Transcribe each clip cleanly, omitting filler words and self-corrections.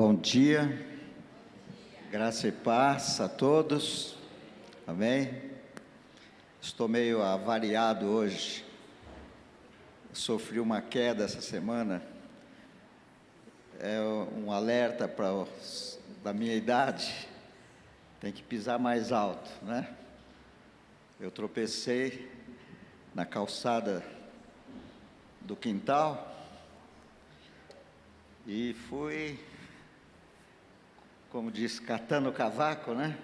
Bom dia, graça e paz a todos, amém? Estou meio avariado hoje, sofri uma queda essa semana, é um alerta da minha idade, tem que pisar mais alto, né? Eu tropecei na calçada do quintal e fui, como diz, catando o cavaco, né?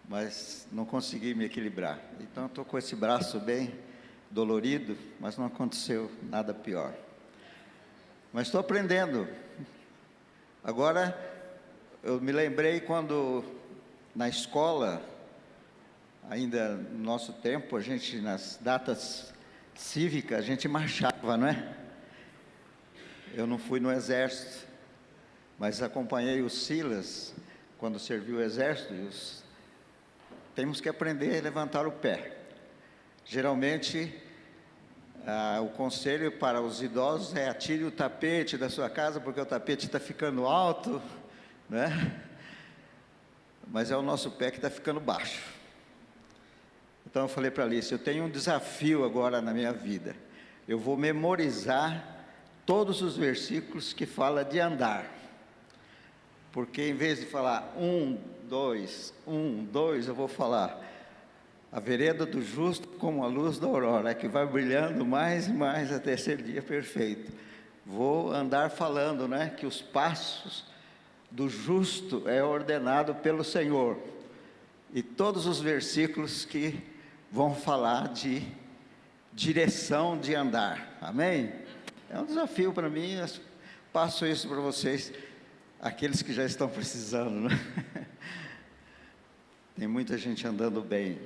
Mas não consegui me equilibrar. Então, estou com esse braço bem dolorido, mas não aconteceu nada pior. Mas estou aprendendo. Agora, eu me lembrei quando, na escola, ainda no nosso tempo, a gente, nas datas cívicas, a gente marchava, não é? Eu não fui no exército, mas acompanhei o Silas, quando serviu o exército, temos que aprender a levantar o pé. Geralmente, o conselho para os idosos é: atire o tapete da sua casa, porque o tapete está ficando alto, né? Mas é o nosso pé que está ficando baixo. Então eu falei para a Alice: eu tenho um desafio agora na minha vida, eu vou memorizar todos os versículos que fala de andar. Porque em vez de falar 1, 2, eu vou falar: a vereda do justo como a luz da aurora, que vai brilhando mais e mais até ser dia perfeito. Vou andar falando, né, que os passos do justo é ordenado pelo Senhor. E todos os versículos que vão falar de direção de andar. Amém? É um desafio para mim, eu passo isso para vocês, aqueles que já estão precisando, né? Tem muita gente andando bem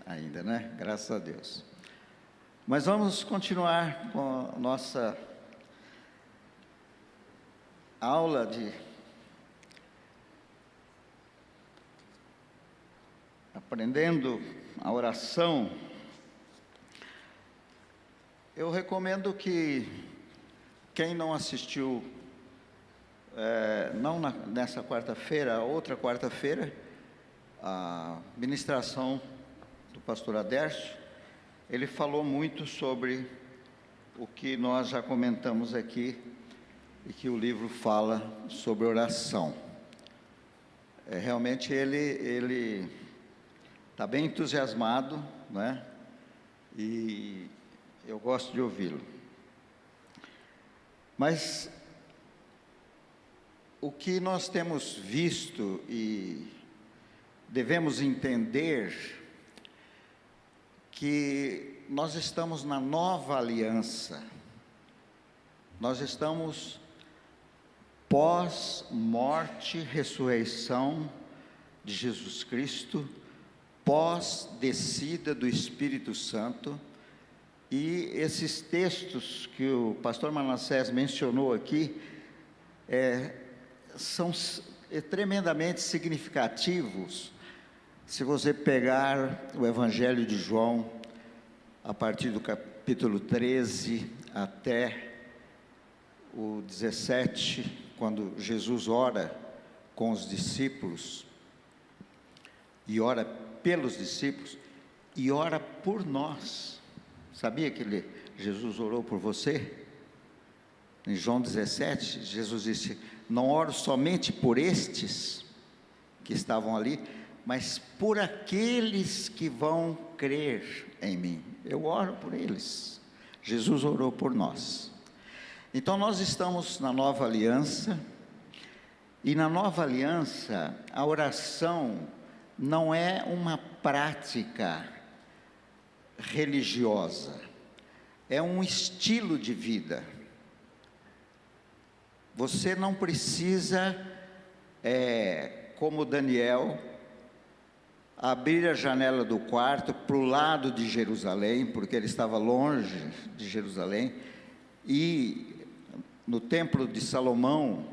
ainda, né? Graças a Deus. Mas vamos continuar com a nossa aula de aprendendo a oração. Eu recomendo que quem não assistiu, não nessa quarta-feira, outra quarta-feira, a ministração do pastor Adércio, ele falou muito sobre o que nós já comentamos aqui, e que o livro fala sobre oração. Realmente ele está bem entusiasmado, né? E eu gosto de ouvi-lo. Mas o que nós temos visto e devemos entender que nós estamos na nova aliança, nós estamos pós-morte, ressurreição de Jesus Cristo, pós-descida do Espírito Santo, e esses textos que o pastor Manassés mencionou aqui, são tremendamente significativos. Se você pegar o Evangelho de João, a partir do capítulo 13 até o 17, quando Jesus ora com os discípulos, e ora pelos discípulos, e ora por nós. Sabia que Jesus orou por você? Em João 17, Jesus disse: não oro somente por estes que estavam ali, mas por aqueles que vão crer em mim. Eu oro por eles. Jesus orou por nós. Então nós estamos na nova aliança, e na nova aliança a oração não é uma prática religiosa, é um estilo de vida. Você não precisa, como Daniel, abrir a janela do quarto para o lado de Jerusalém, porque ele estava longe de Jerusalém, e no templo de Salomão,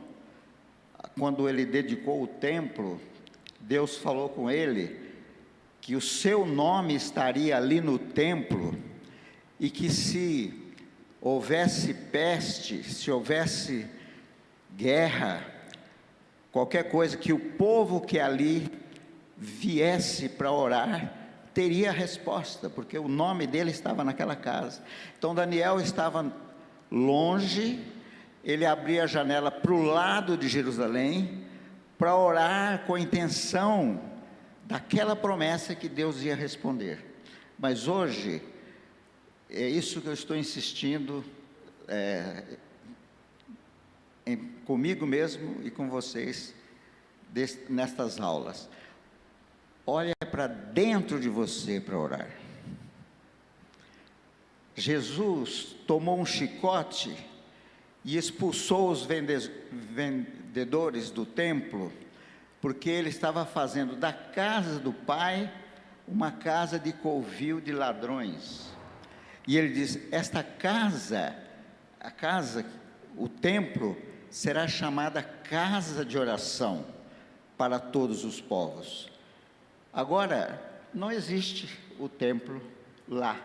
quando ele dedicou o templo, Deus falou com ele que o seu nome estaria ali no templo, e que se houvesse peste, se houvesse guerra, qualquer coisa que o povo que ali viesse para orar, teria a resposta, porque o nome dele estava naquela casa. Então Daniel estava longe, ele abria a janela para o lado de Jerusalém, para orar com a intenção daquela promessa que Deus ia responder. Mas hoje, é isso que eu estou insistindo, comigo mesmo e com vocês, nestas aulas. Olha para dentro de você para orar. Jesus tomou um chicote e expulsou os vendedores do templo, porque ele estava fazendo da casa do Pai uma casa de covil de ladrões. E ele diz: esta casa, o templo, será chamada casa de oração para todos os povos. Agora, não existe o templo lá,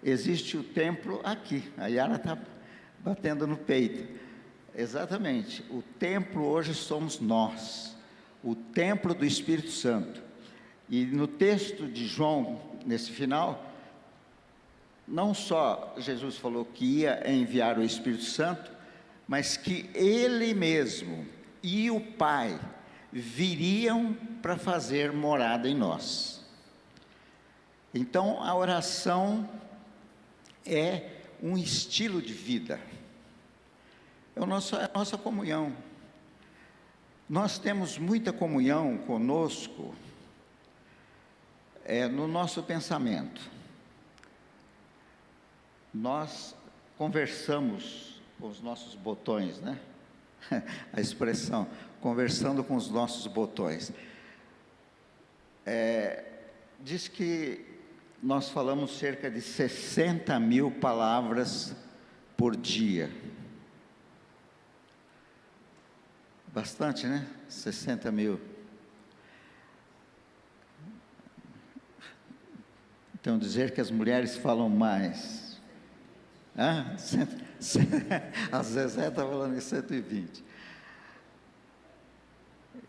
existe o templo aqui. A Yara está batendo no peito. Exatamente, o templo hoje somos nós, o templo do Espírito Santo. E no texto de João, nesse final, não só Jesus falou que ia enviar o Espírito Santo, mas que Ele mesmo e o Pai viriam para fazer morada em nós. Então, a oração é um estilo de vida, é a nossa comunhão. Nós temos muita comunhão conosco, no nosso pensamento. Nós conversamos com os nossos botões, né? A expressão, conversando com os nossos botões. Diz que nós falamos cerca de 60 mil palavras por dia. Bastante, né? 60 mil. Então, dizer que as mulheres falam mais. A Zezé está falando em 120.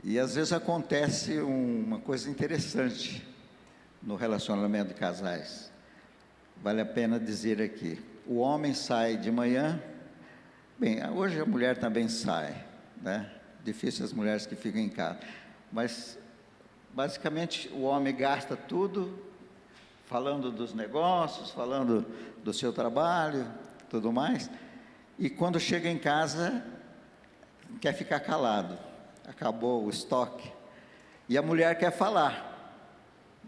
E às vezes acontece uma coisa interessante no relacionamento de casais. Vale a pena dizer aqui. O homem sai de manhã. Bem, hoje a mulher também sai, né? Difícil as mulheres que ficam em casa. Mas, basicamente, o homem gasta tudo falando dos negócios, falando do seu trabalho, tudo mais, e quando chega em casa, quer ficar calado, acabou o estoque, e a mulher quer falar,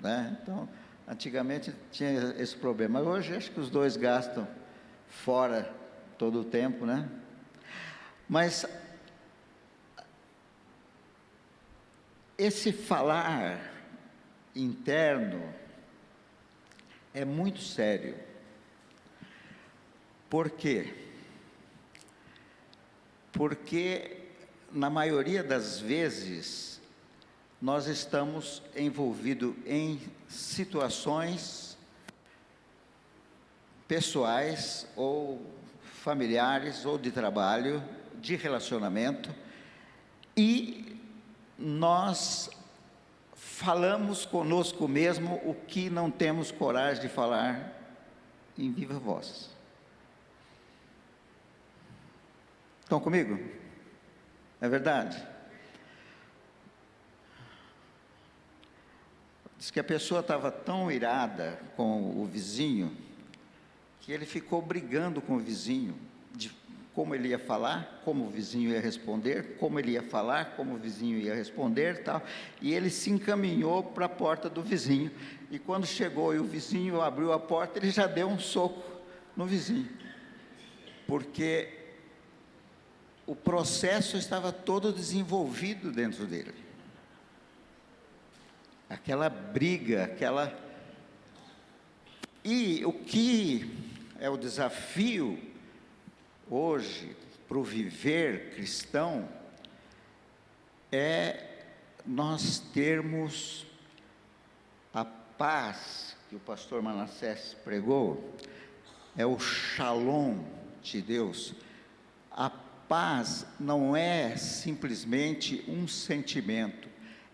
né? Então, antigamente tinha esse problema, mas hoje acho que os dois gastam fora todo o tempo, né? Mas esse falar interno é muito sério. Por quê? Porque, na maioria das vezes, nós estamos envolvidos em situações pessoais ou familiares ou de trabalho, de relacionamento, e nós falamos conosco mesmo o que não temos coragem de falar em viva voz. Estão comigo? É verdade? Diz que a pessoa estava tão irada com o vizinho, que ele ficou brigando com o vizinho, de como ele ia falar, como o vizinho ia responder, como ele ia falar, como o vizinho ia responder, tal. E ele se encaminhou para a porta do vizinho, e quando chegou e o vizinho abriu a porta, ele já deu um soco no vizinho, porque o processo estava todo desenvolvido dentro dele. Aquela briga, E o que é o desafio hoje para o viver cristão é nós termos a paz que o pastor Manassés pregou, é o shalom de Deus, a paz não é simplesmente um sentimento,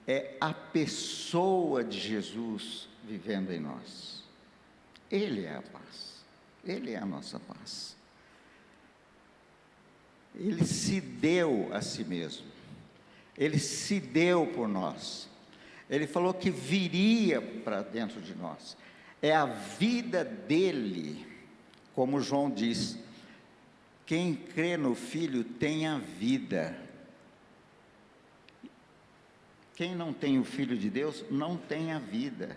é a pessoa de Jesus vivendo em nós. Ele é a paz, Ele é a nossa paz. Ele se deu a si mesmo, Ele se deu por nós, Ele falou que viria para dentro de nós, é a vida dEle, como João diz, quem crê no Filho tem a vida, quem não tem o Filho de Deus não tem a vida,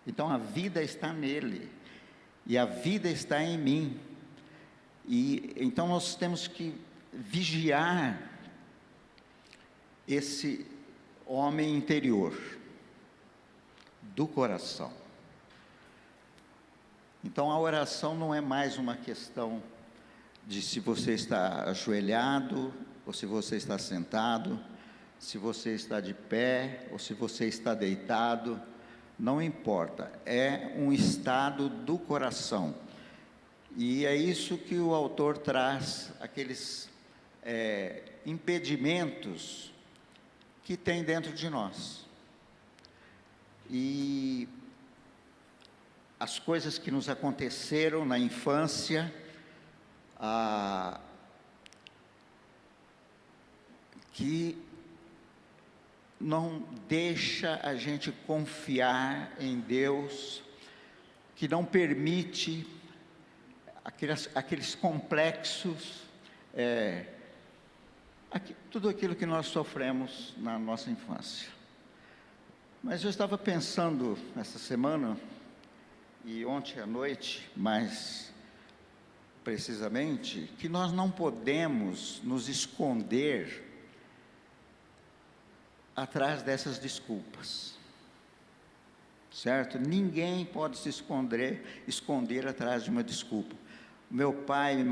então a vida está nele, e a vida está em mim, e então nós temos que vigiar esse homem interior, do coração. Então a oração não é mais uma questão de se você está ajoelhado, ou se você está sentado, se você está de pé, ou se você está deitado, não importa, é um estado do coração, e é isso que o autor traz, aqueles impedimentos que tem dentro de nós, e as coisas que nos aconteceram na infância, que não deixa a gente confiar em Deus, que não permite aqueles complexos, tudo aquilo que nós sofremos na nossa infância. Mas eu estava pensando essa semana, e ontem à noite, mais precisamente, que nós não podemos nos esconder atrás dessas desculpas, certo? Ninguém pode se esconder atrás de uma desculpa. Meu pai me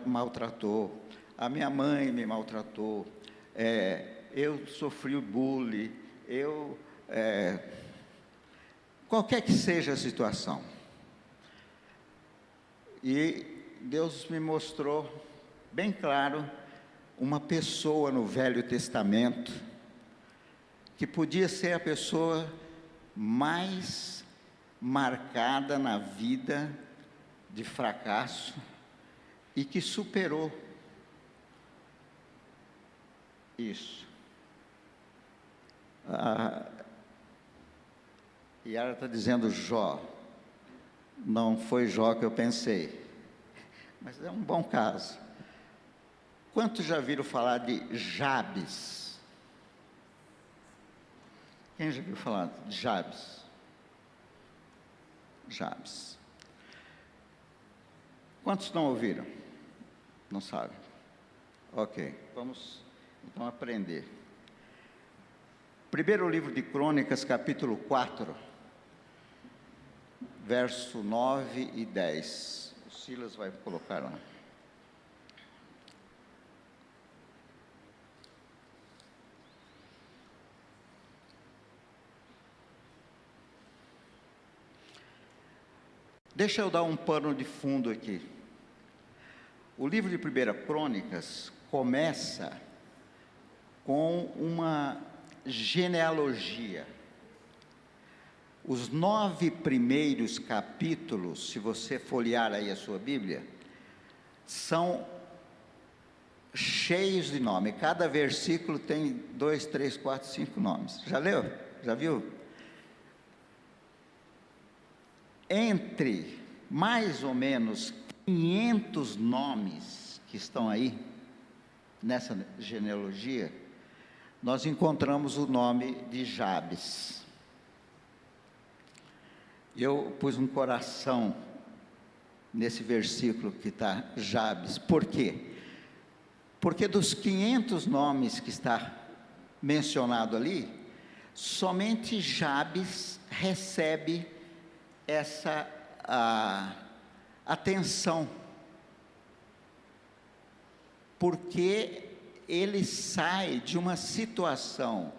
maltratou, a minha mãe me maltratou, eu sofri o bullying, qualquer que seja a situação. E Deus me mostrou bem claro uma pessoa no Velho Testamento que podia ser a pessoa mais marcada na vida de fracasso e que superou isso. Yara está dizendo Jó. Não foi Jó que eu pensei, mas é um bom caso. Quantos já viram falar de Jabes? Quem já viu falar de Jabes? Jabes. Quantos não ouviram? Não sabem? Ok, vamos então aprender. Primeiro livro de Crônicas, capítulo 4, verso 9 e 10. O Silas vai colocar lá. Deixa eu dar um pano de fundo aqui. O livro de 1 Crônicas começa com uma genealogia. Os 9 primeiros capítulos, se você folhear aí a sua Bíblia, são cheios de nome. Cada versículo tem 2, 3, 4, 5 nomes. Já leu? Já viu? Entre mais ou menos 500 nomes que estão aí, nessa genealogia, nós encontramos o nome de Jabes. Eu pus um coração nesse versículo que está Jabes. Por quê? Porque dos 500 nomes que está mencionado ali, somente Jabes recebe essa atenção, porque ele sai de uma situação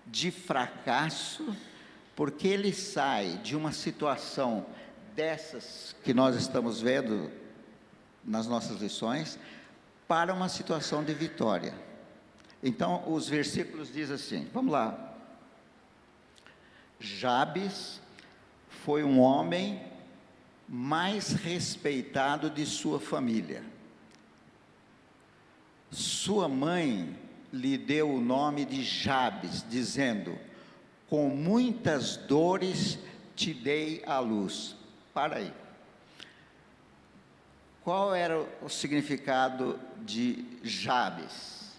de fracasso, porque ele sai de uma situação dessas que nós estamos vendo nas nossas lições, para uma situação de vitória. Então, os versículos dizem assim, vamos lá. Jabes foi um homem mais respeitado de sua família. Sua mãe lhe deu o nome de Jabes, dizendo: com muitas dores te dei à luz. Para aí. Qual era o significado de Jabes?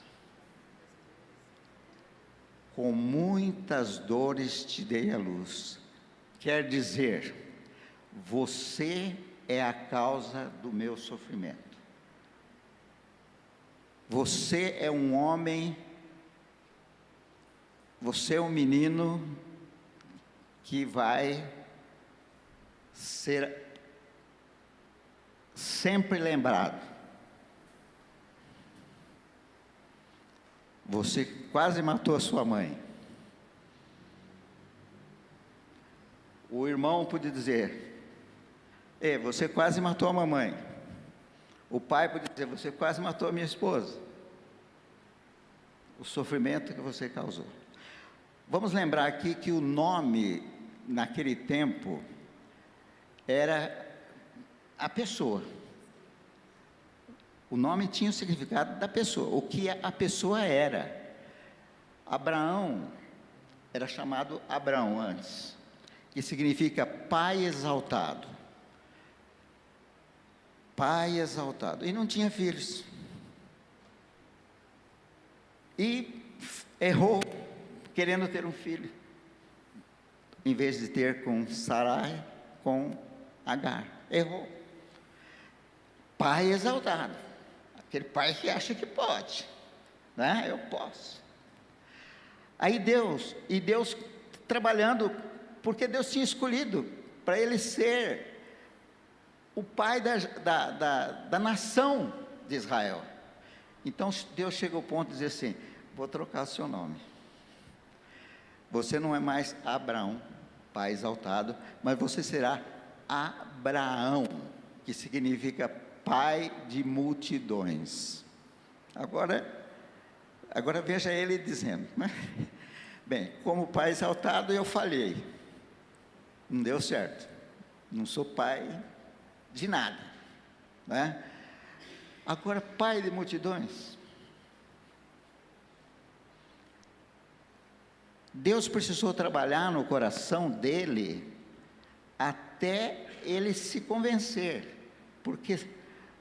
Com muitas dores te dei à luz. Quer dizer, você é a causa do meu sofrimento. Você é um homem, você é um menino que vai ser sempre lembrado. Você quase matou a sua mãe. O irmão pode dizer: você quase matou a mamãe. O pai pode dizer: você quase matou a minha esposa. O sofrimento que você causou. Vamos lembrar aqui que o nome, naquele tempo, era a pessoa. O nome tinha o significado da pessoa, o que a pessoa era. Abraão era chamado Abraão antes, que significa pai exaltado. Pai exaltado. E não tinha filhos. E errou, querendo ter um filho. Em vez de ter com Sarai, com Agar. Errou. Pai exaltado. Aquele pai que acha que pode. Né? Eu posso. Aí Deus trabalhando, porque Deus tinha escolhido para ele ser o pai da nação de Israel. Então Deus chega ao ponto de dizer assim: vou trocar o seu nome. Você não é mais Abraão, pai exaltado, mas você será Abraão, que significa pai de multidões. Agora veja ele dizendo, né? Bem, como pai exaltado eu falhei, não deu certo, não sou pai de nada, né? Agora, pai de multidões, Deus precisou trabalhar no coração dele até ele se convencer, porque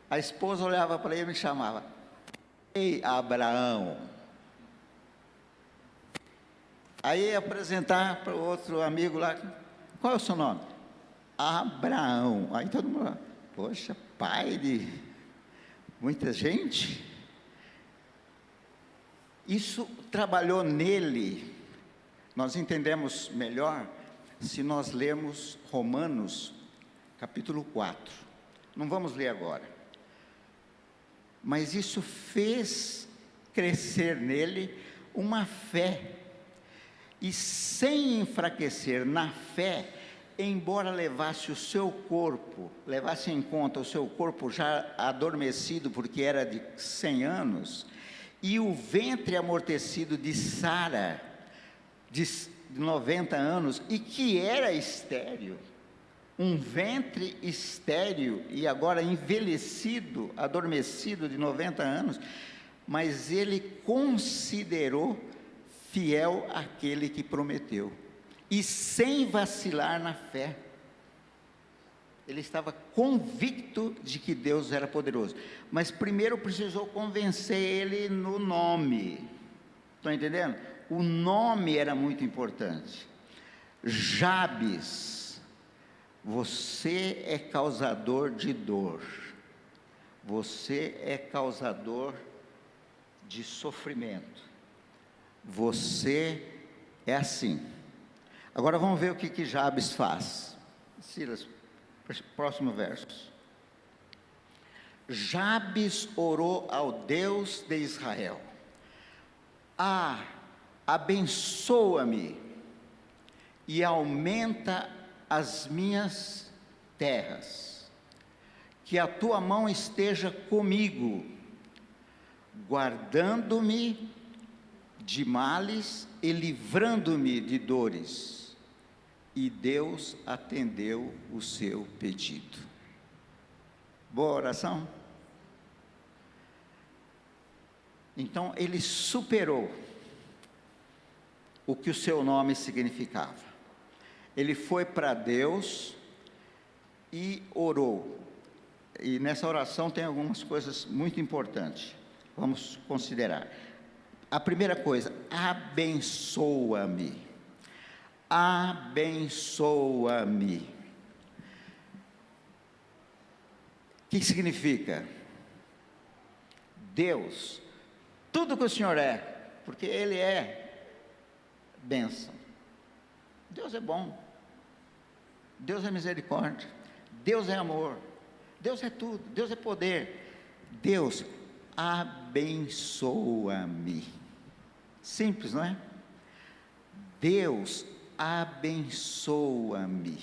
a esposa olhava para ele e me chamava: ei, Abraão. Aí ia apresentar para o outro amigo lá: qual é o seu nome? Abraão. Aí todo mundo: poxa, pai de muita gente. Isso trabalhou nele. Nós entendemos melhor se nós lermos Romanos capítulo 4. Não vamos ler agora. Mas isso fez crescer nele uma fé. E sem enfraquecer na fé, embora levasse em conta o seu corpo já adormecido, porque era de 100 anos, e o ventre amortecido de Sara, de 90 anos, e que era estéril, um ventre estéril, e agora envelhecido, adormecido de 90 anos, mas ele considerou fiel aquele que prometeu, e sem vacilar na fé, ele estava convicto de que Deus era poderoso, mas primeiro precisou convencer ele no nome. Estão entendendo? O nome era muito importante. Jabes, você é causador de dor, você é causador de sofrimento, você é assim. Agora vamos ver o que Jabes faz. Silas, próximo verso. Jabes orou ao Deus de Israel: abençoa-me e aumenta as minhas terras, que a tua mão esteja comigo, guardando-me de males e livrando-me de dores. E Deus atendeu o seu pedido. Boa oração? Então, ele superou o que o seu nome significava. Ele foi para Deus e orou. E nessa oração tem algumas coisas muito importantes. Vamos considerar. A primeira coisa, abençoa-me. Abençoa-me. O que significa? Deus, tudo que o Senhor é, porque Ele é bênção. Deus é bom. Deus é misericórdia. Deus é amor. Deus é tudo. Deus é poder. Deus, abençoa-me. Simples, não é? Deus, abençoa-me.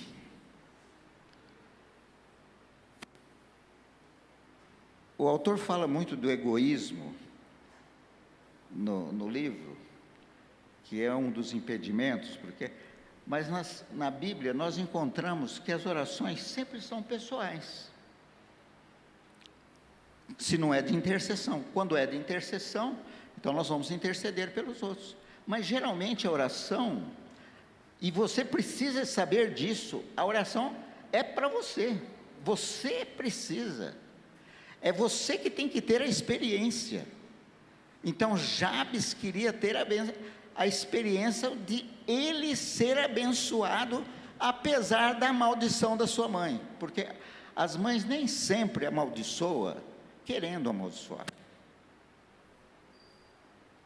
O autor fala muito do egoísmo no livro, que é um dos impedimentos, mas na Bíblia nós encontramos que as orações sempre são pessoais. Se não é de intercessão. Quando é de intercessão, então nós vamos interceder pelos outros. Mas geralmente a oração, e você precisa saber disso, a oração é para você. Você precisa. É você que tem que ter a experiência. Então Jabes queria ter a experiência de ele ser abençoado, apesar da maldição da sua mãe. Porque as mães nem sempre amaldiçoam querendo amaldiçoar.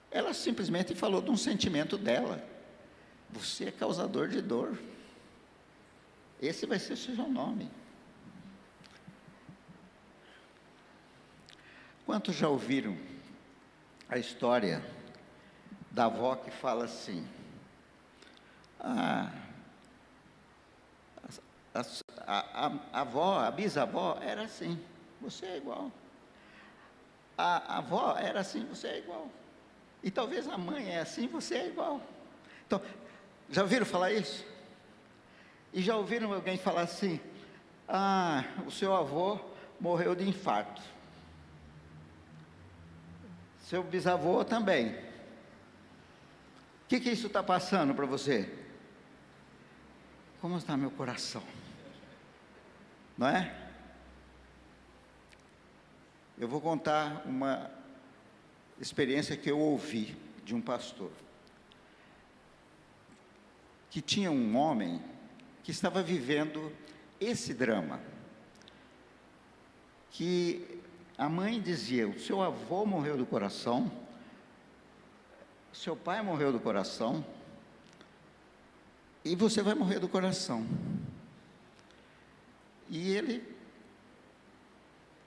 Ela simplesmente falou de um sentimento dela. Você é causador de dor. Esse vai ser o seu nome. Quantos já ouviram a história da avó que fala assim: a avó, a bisavó era assim, você é igual. A avó era assim, você é igual. E talvez a mãe é assim, você é igual. Então, já ouviram falar isso? E já ouviram alguém falar assim: o seu avô morreu de infarto. Seu bisavô também. O que isso está passando para você? Como está meu coração? Não é? Eu vou contar uma experiência que eu ouvi de um pastor, que tinha um homem que estava vivendo esse drama, que a mãe dizia: o seu avô morreu do coração, seu pai morreu do coração, e você vai morrer do coração. E ele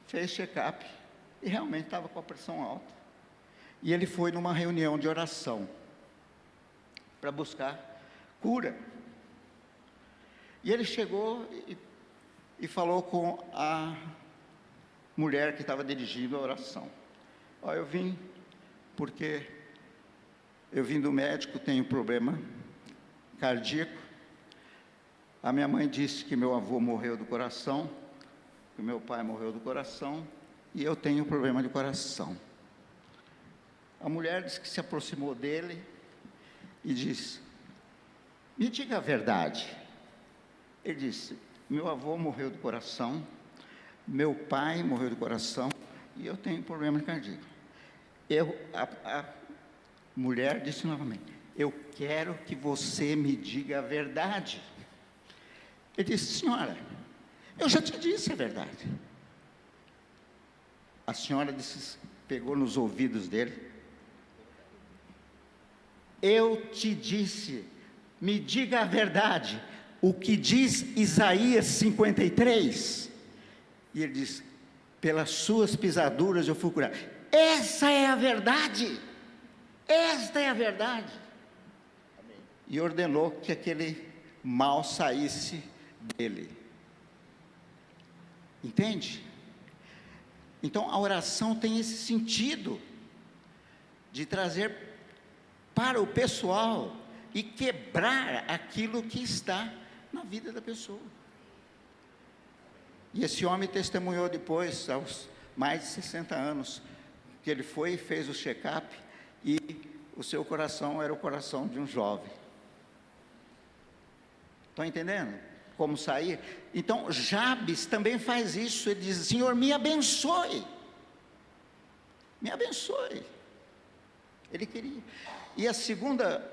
fez check-up, e realmente estava com a pressão alta. E ele foi numa reunião de oração, para buscar cura. E ele chegou e falou com a mulher que estava dirigindo a oração: eu vim porque eu vim do médico, tenho problema cardíaco. A minha mãe disse que meu avô morreu do coração, que meu pai morreu do coração, e eu tenho problema de coração. A mulher disse que se aproximou dele e disse: me diga a verdade. Ele disse: meu avô morreu do coração, meu pai morreu do coração, e eu tenho problema cardíaco. A mulher disse novamente: eu quero que você me diga a verdade. Ele disse: senhora, eu já te disse a verdade. A senhora disse, pegou nos ouvidos dele: eu te disse, me diga a verdade, o que diz Isaías 53. E ele diz: pelas suas pisaduras eu fui curado. Essa é a verdade. Esta é a verdade. E ordenou que aquele mal saísse dele. Entende? Então a oração tem esse sentido. de trazer para o pessoal e quebrar aquilo que está na vida da pessoa. E esse homem testemunhou depois, aos mais de 60 anos, que ele foi e fez o check-up e o seu coração era o coração de um jovem. Estão entendendo como sair? Então, Jabes também faz isso. Ele diz: Senhor, me abençoe. Me abençoe. Ele queria. E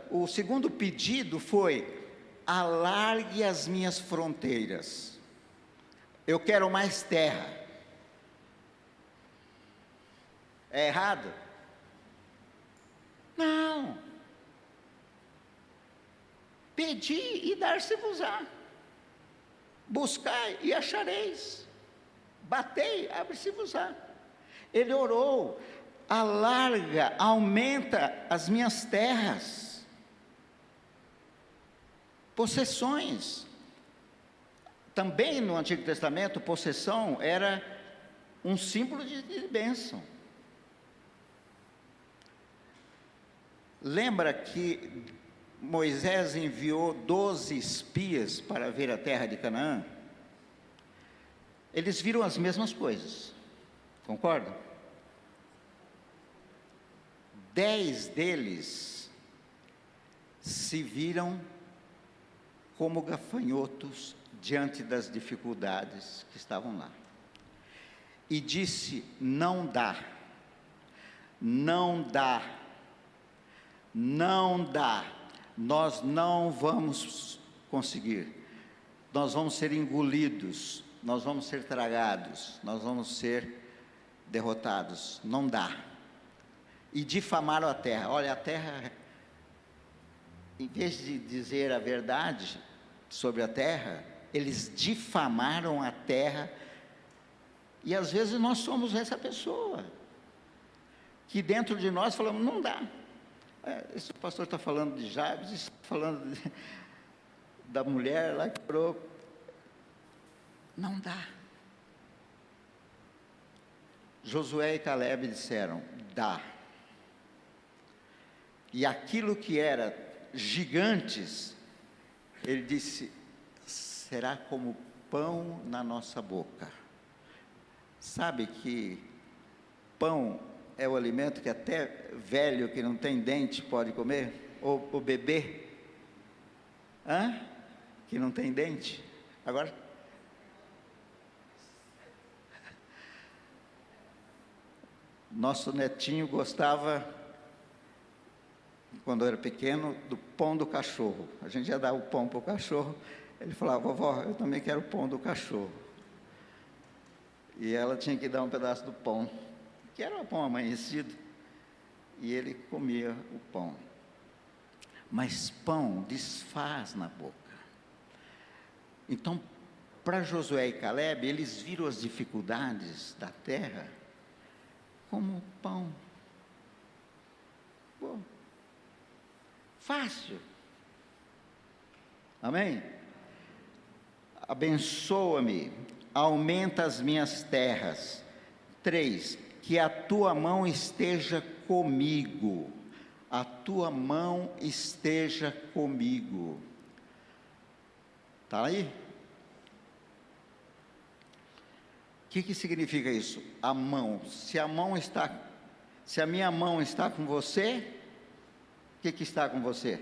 o segundo pedido foi: alargue as minhas fronteiras. Eu quero mais terra. É errado? Não. Pedi e dar-se-vos-á. Buscai e achareis. Batei, abre-se-vos-á. Ele orou: alarga, aumenta as minhas terras, possessões. Também no Antigo Testamento, possessão era um símbolo de bênção. Lembra que Moisés enviou 12 espias para ver a terra de Canaã? Eles viram as mesmas coisas, concordam? 10 deles se viram como gafanhotos diante das dificuldades que estavam lá. E disse: não dá, não dá, não dá, nós não vamos conseguir, nós vamos ser engolidos, nós vamos ser tragados, nós vamos ser derrotados, não dá. E difamaram a terra. Olha, a terra, em vez de dizer a verdade sobre a terra, eles difamaram a terra. E às vezes nós somos essa pessoa, que dentro de nós falamos: não dá. Esse pastor está falando de Jabes, está falando da mulher lá que orou. Não dá. Josué e Caleb disseram: dá. E aquilo que era gigantes, ele disse: será como pão na nossa boca. Sabe que pão é o alimento que até velho que não tem dente pode comer? Ou o bebê que não tem dente. Agora, nosso netinho gostava, quando eu era pequeno, do pão do cachorro. A gente ia dar o pão para o cachorro. Ele falava: vovó, eu também quero o pão do cachorro. E ela tinha que dar um pedaço do pão, que era um pão amanhecido, e ele comia o pão. Mas pão desfaz na boca. Então, para Josué e Caleb, eles viram as dificuldades da terra como pão. Pô, fácil. Amém? Abençoa-me, aumenta as minhas terras. 3, que a tua mão esteja comigo. A tua mão esteja comigo. Está aí? O que significa isso? A mão. Se a minha mão está com você, o que está com você?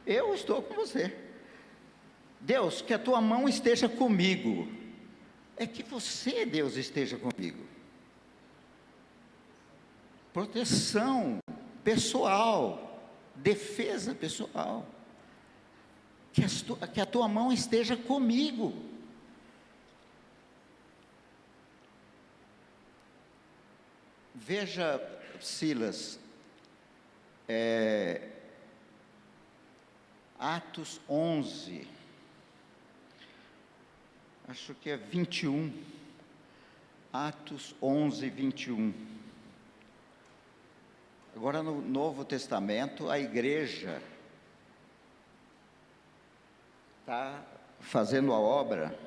Eu estou com você. Deus, que a tua mão esteja comigo. É que você, Deus, esteja comigo. Proteção pessoal, defesa pessoal. Que a tua mão esteja comigo. Veja, Silas, Atos 11, acho que é 21, Atos 11, 21. Agora no Novo Testamento, a igreja está fazendo a obra,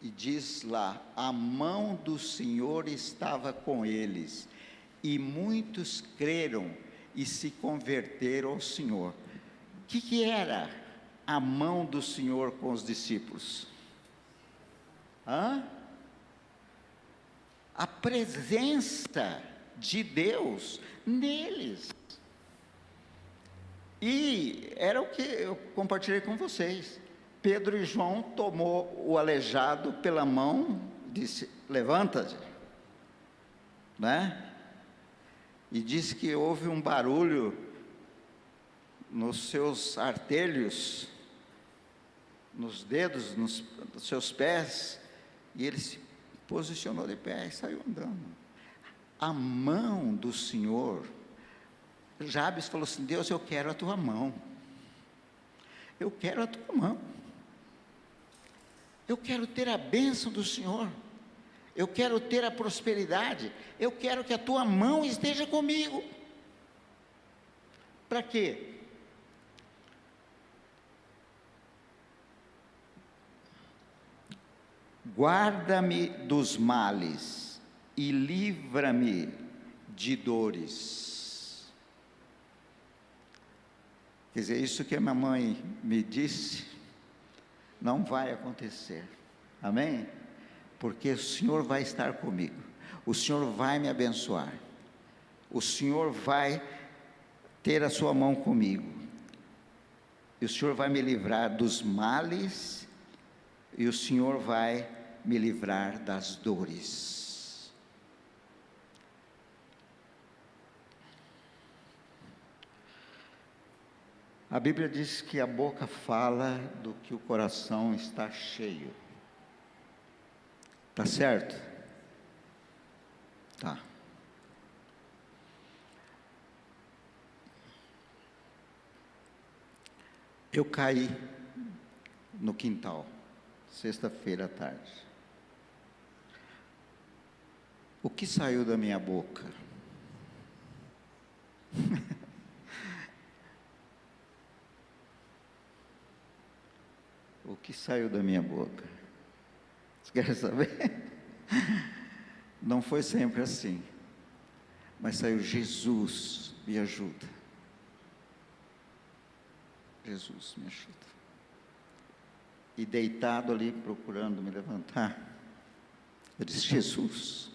e diz lá: a mão do Senhor estava com eles, e muitos creram e se converteram ao Senhor. O que era a mão do Senhor com os discípulos? A presença de Deus neles. E era o que eu compartilhei com vocês. Pedro e João tomou o aleijado pela mão, disse: levanta-te, né? E disse que houve um barulho nos seus artelhos, nos dedos, nos seus pés, e ele se posicionou de pé e saiu andando. A mão do Senhor. Jabes falou assim: Deus, eu quero a tua mão, eu quero a tua mão, eu quero ter a bênção do Senhor, eu quero ter a prosperidade, eu quero que a tua mão esteja comigo. Para quê? Guarda-me dos males e livra-me de dores. Quer dizer, isso que a minha mãe me disse não vai acontecer, amém? Porque o Senhor vai estar comigo, o Senhor vai me abençoar, o Senhor vai ter a sua mão comigo, e o Senhor vai me livrar dos males, e o Senhor vai me livrar das dores. A Bíblia diz que a boca fala do que o coração está cheio. Tá certo? Tá. Eu caí no quintal, sexta-feira à tarde. O que saiu da minha boca? O que saiu da minha boca? Você quer saber? Não foi sempre assim, mas saiu: Jesus, me ajuda. Jesus, me ajuda. E deitado ali, procurando me levantar, eu disse: Jesus,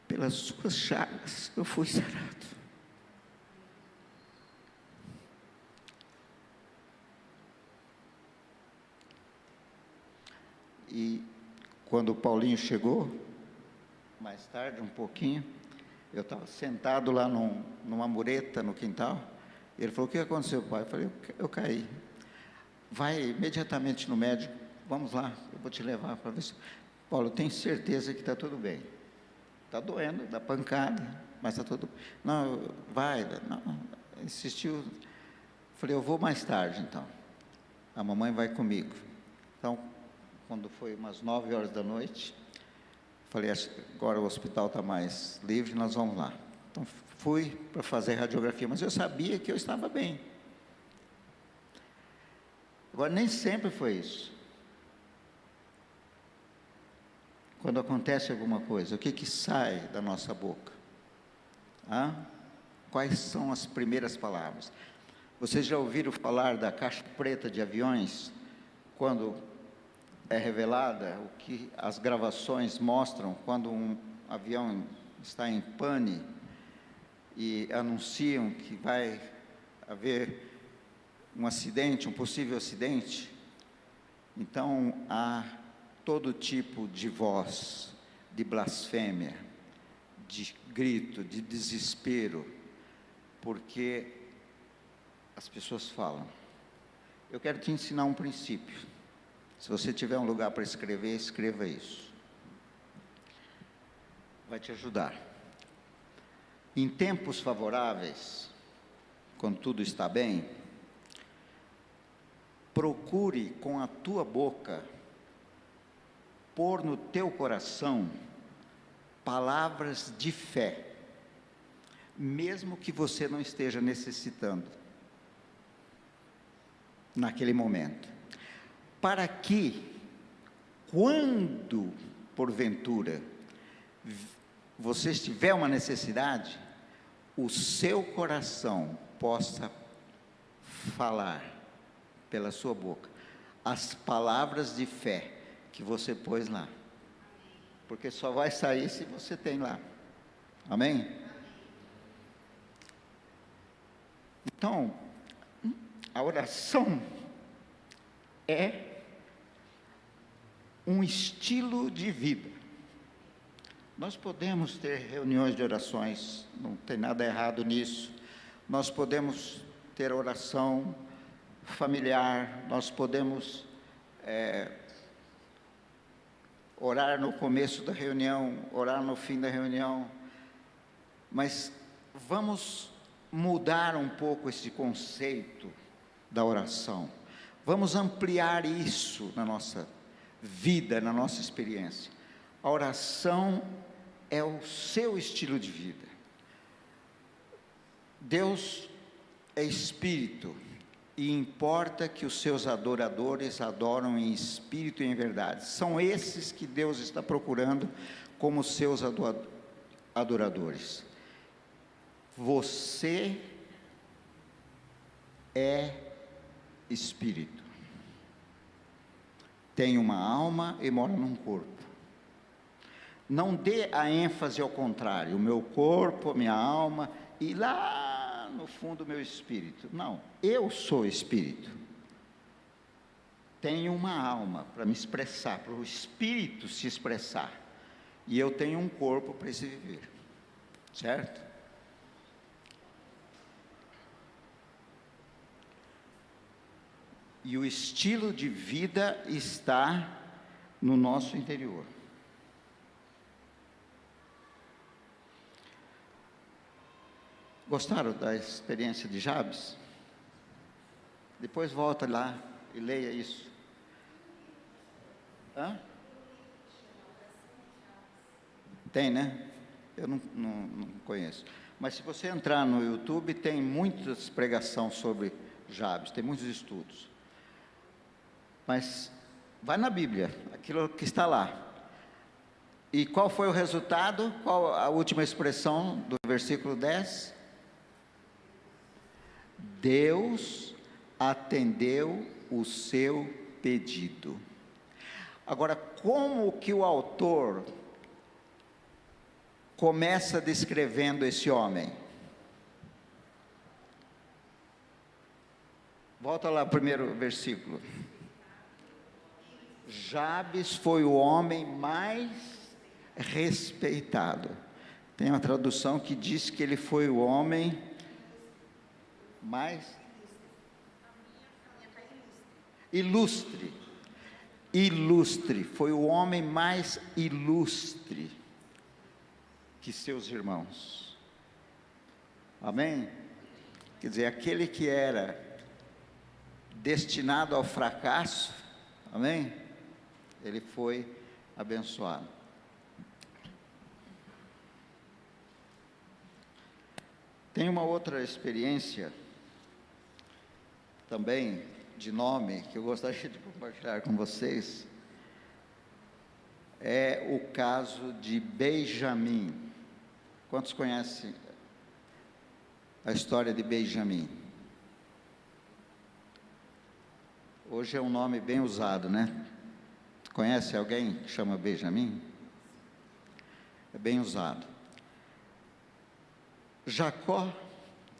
pelas suas chagas eu fui sarado. E quando o Paulinho chegou, mais tarde, um pouquinho, eu estava sentado lá numa mureta no quintal. Ele falou: o que aconteceu, pai? Eu falei: eu caí. Vai imediatamente no médico, vamos lá, eu vou te levar para ver se... Paulo, eu tenho certeza que está tudo bem. Está doendo, dá pancada, mas está tudo... Não, vai, não, insistiu. Falei: eu vou mais tarde então, a mamãe vai comigo. Então, quando foi umas 9 horas da noite, falei: agora o hospital está mais livre, nós vamos lá. Então fui para fazer radiografia, mas eu sabia que eu estava bem. Agora, nem sempre foi isso. Quando acontece alguma coisa, o que sai da nossa boca? Quais são as primeiras palavras? Vocês já ouviram falar da caixa preta de aviões? Quando é revelada, o que as gravações mostram, quando um avião está em pane e anunciam que vai haver um acidente, um possível acidente. Então há todo tipo de voz, de blasfêmia, de grito, de desespero, porque as pessoas falam. Eu quero te ensinar um princípio. Se você tiver um lugar para escrever, escreva isso. Vai te ajudar. Em tempos favoráveis, quando tudo está bem, procure com a tua boca pôr no teu coração palavras de fé, mesmo que você não esteja necessitando naquele momento, para que quando, porventura, você tiver uma necessidade, o seu coração possa falar pela sua boca as palavras de fé que você pôs lá, porque só vai sair se você tem lá. Amém? Então, a oração é um estilo de vida. Nós podemos ter reuniões de orações, não tem nada errado nisso. Nós podemos ter oração familiar, nós podemos orar no começo da reunião, orar no fim da reunião, mas vamos mudar um pouco esse conceito da oração. Vamos ampliar isso na nossa vida, na nossa experiência. A oração é o seu estilo de vida. Deus é espírito e importa que os seus adoradores adoram em espírito e em verdade. São esses que Deus está procurando como seus adoradores. Você é espírito. Tem uma alma e mora num corpo. Não dê a ênfase ao contrário, o meu corpo, a minha alma, e lá no fundo o meu espírito. Não, eu sou espírito. Tenho uma alma para me expressar, para o espírito se expressar. E eu tenho um corpo para esse viver. Certo? E o estilo de vida está no nosso interior. Gostaram da experiência de Jabes? Depois volta lá e leia isso. Hã? Tem, né? Eu não conheço. Mas se você entrar no YouTube, tem muitas pregações sobre Jabes, tem muitos estudos. Mas vai na Bíblia, aquilo que está lá. E qual foi o resultado? Qual a última expressão do versículo 10? Deus atendeu o seu pedido. Agora, como que o autor começa descrevendo esse homem? Volta lá, primeiro versículo. Jabes foi o homem mais respeitado. Tem uma tradução que diz que ele foi o homem mais ilustre. Ilustre, foi o homem mais ilustre que seus irmãos. Amém? Quer dizer, aquele que era destinado ao fracasso, amém? Ele foi abençoado. Tem uma outra experiência também de nome que eu gostaria de compartilhar com vocês. É o caso de Benjamim. Quantos conhecem a história de Benjamim? Hoje é um nome bem usado, né? Conhece alguém que chama Benjamim? É bem usado. Jacó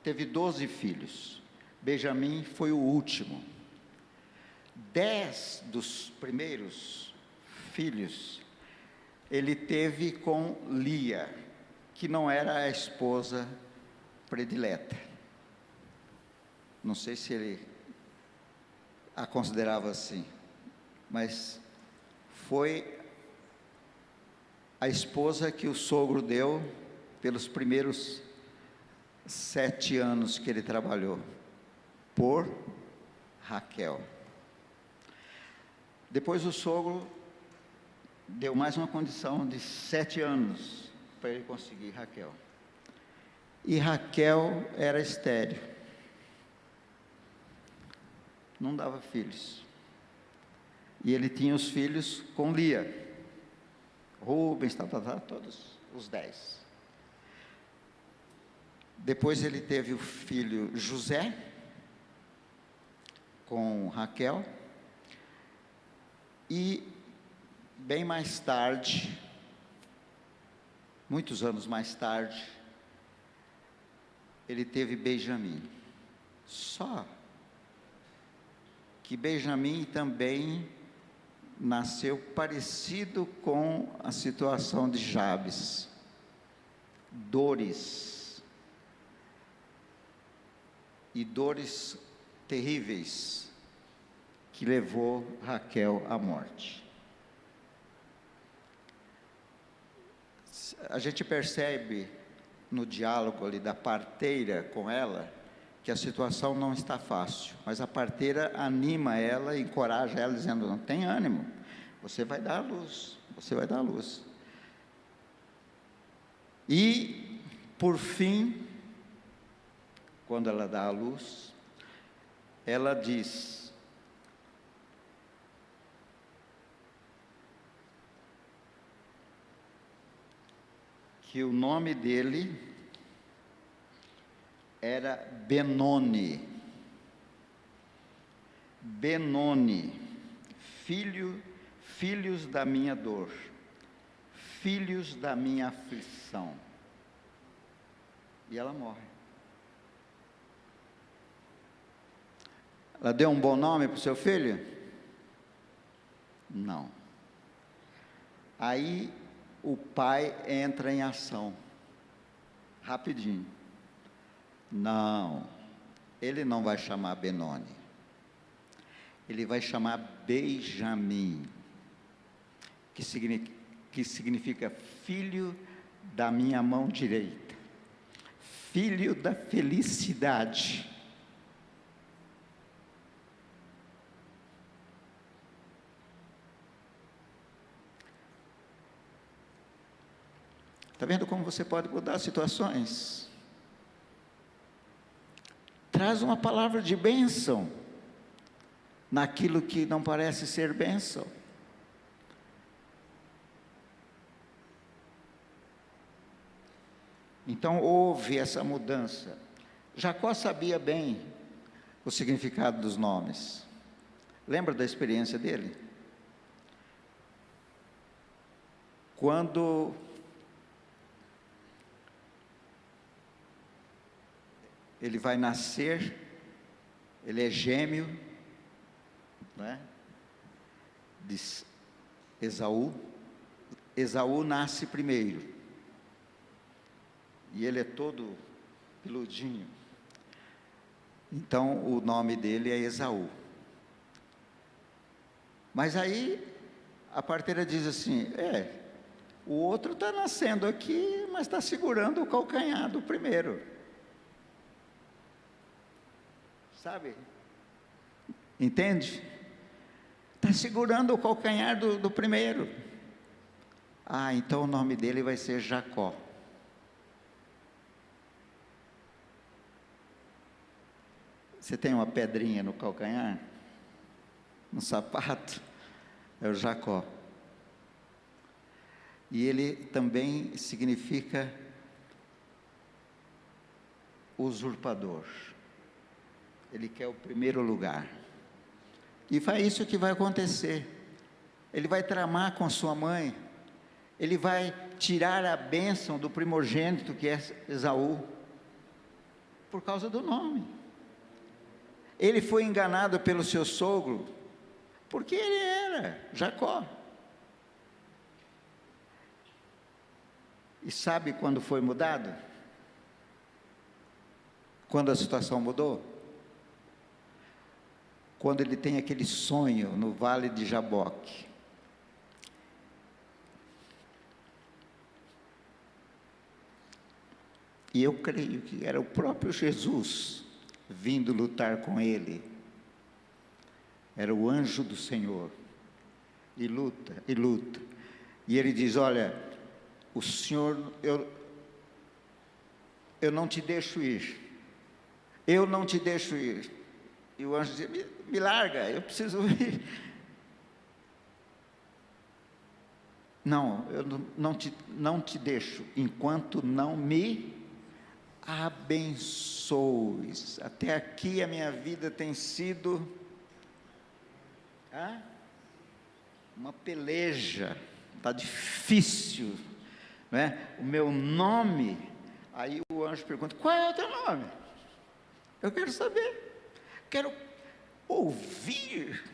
teve 12 filhos. Benjamim foi o último. 10 dos primeiros filhos ele teve com Lia, que não era a esposa predileta. Não sei se ele a considerava assim, mas foi a esposa que o sogro deu pelos primeiros 7 anos que ele trabalhou, por Raquel. Depois o sogro deu mais uma condição de 7 anos para ele conseguir Raquel. E Raquel era estéril. Não dava filhos. E ele tinha os filhos com Lia. Rubens, todos os 10. Depois ele teve o filho José, com Raquel. E bem mais tarde, muitos anos mais tarde, ele teve Benjamim. Só que Benjamim também nasceu parecido com a situação de Jabes. Dores. E dores terríveis que levou Raquel à morte. A gente percebe no diálogo ali da parteira com ela que a situação não está fácil, mas a parteira anima ela, encoraja ela, dizendo: não tem ânimo, você vai dar a luz, você vai dar a luz. E, por fim, quando ela dá a luz, ela diz: que o nome dele era Benoni. Benoni, filhos da minha dor, filhos da minha aflição. E ela morre. Ela deu um bom nome para o seu filho? Não. Aí o pai entra em ação, rapidinho. Não, ele não vai chamar Benoni, ele vai chamar Benjamim, que significa filho da minha mão direita, filho da felicidade. Está vendo como você pode mudar situações? Traz uma palavra de bênção naquilo que não parece ser bênção. Então houve essa mudança. Jacó sabia bem o significado dos nomes. Lembra da experiência dele? Quando ele vai nascer, ele é gêmeo, né, de Esaú. Esaú nasce primeiro, e ele é todo peludinho, então o nome dele é Esaú. Mas aí a parteira diz assim: o outro está nascendo aqui, mas está segurando o calcanhar do primeiro. Sabe? Entende? Está segurando o calcanhar do primeiro. Então o nome dele vai ser Jacó. Você tem uma pedrinha no calcanhar? No sapato? É o Jacó. E ele também significa usurpador. Ele quer o primeiro lugar. E foi isso que vai acontecer. Ele vai tramar com sua mãe. Ele vai tirar a bênção do primogênito, que é Esaú, por causa do nome. Ele foi enganado pelo seu sogro, porque ele era Jacó. E sabe quando foi mudado? Quando a situação mudou? Quando ele tem aquele sonho no vale de Jaboque. E eu creio que era o próprio Jesus vindo lutar com ele. Era o anjo do Senhor. E luta, e luta. E ele diz: olha, o Senhor, eu não te deixo ir. Eu não te deixo ir. E o anjo dizia: me larga, eu preciso ir. Não, eu não te deixo, enquanto não me abençoes. Até aqui a minha vida tem sido uma peleja, está difícil, né? O meu nome, aí o anjo pergunta: qual é o teu nome? Eu quero saber, quero ouvir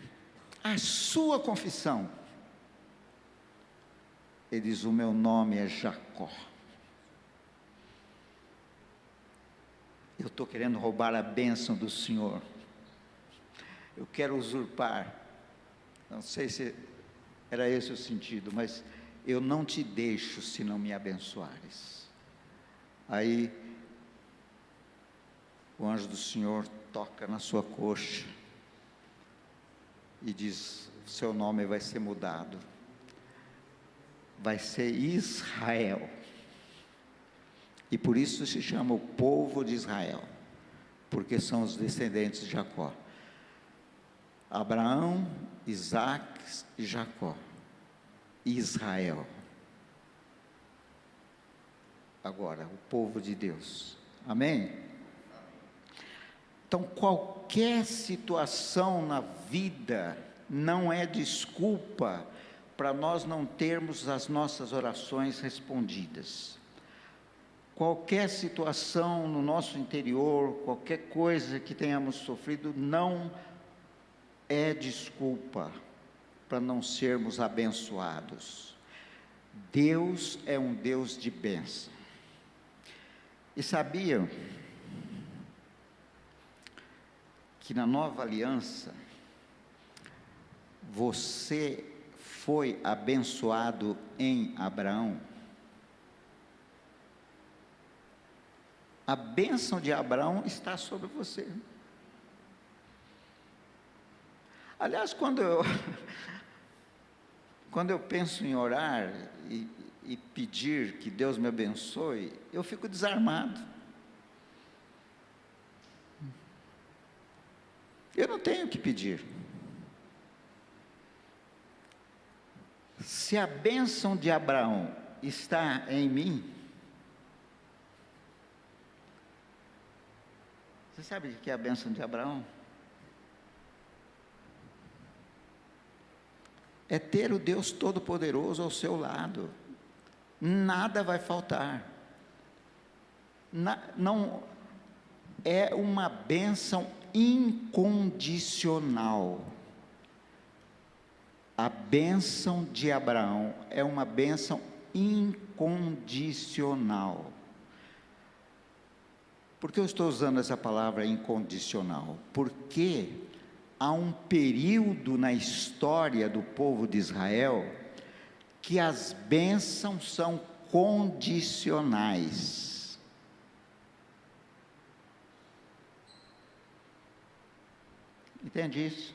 a sua confissão. Ele diz: o meu nome é Jacó. Eu estou querendo roubar a bênção do Senhor, eu quero usurpar. Não sei se era esse o sentido, mas eu não te deixo se não me abençoares. Aí o anjo do Senhor toca na sua coxa e diz: seu nome vai ser mudado, vai ser Israel, e por isso se chama o povo de Israel, porque são os descendentes de Jacó. Abraão, Isaac e Jacó, Israel. Agora, o povo de Deus, amém? Então, qualquer situação na vida não é desculpa para nós não termos as nossas orações respondidas. Qualquer situação no nosso interior, qualquer coisa que tenhamos sofrido, não é desculpa para não sermos abençoados. Deus é um Deus de bênção. E sabiam que na nova aliança, você foi abençoado em Abraão? A bênção de Abraão está sobre você. Aliás, quando eu penso em orar e pedir que Deus me abençoe, eu fico desarmado. Eu não tenho que pedir. Se a bênção de Abraão está em mim, você sabe o que é a bênção de Abraão? É ter o Deus Todo-Poderoso ao seu lado. Nada vai faltar. Não é uma bênção incondicional. A bênção de Abraão é uma bênção incondicional. Por que eu estou usando essa palavra incondicional? Porque há um período na história do povo de Israel que as bênçãos são condicionais. Entende isso?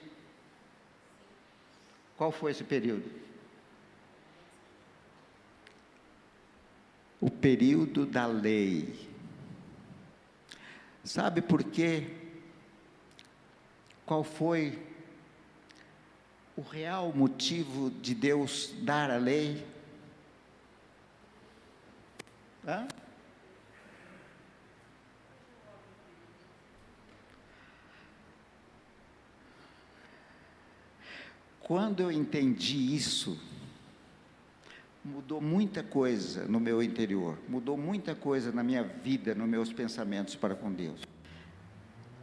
Qual foi esse período? O período da lei. Sabe por quê? Qual foi o real motivo de Deus dar a lei? Quando eu entendi isso, mudou muita coisa no meu interior, mudou muita coisa na minha vida, nos meus pensamentos para com Deus.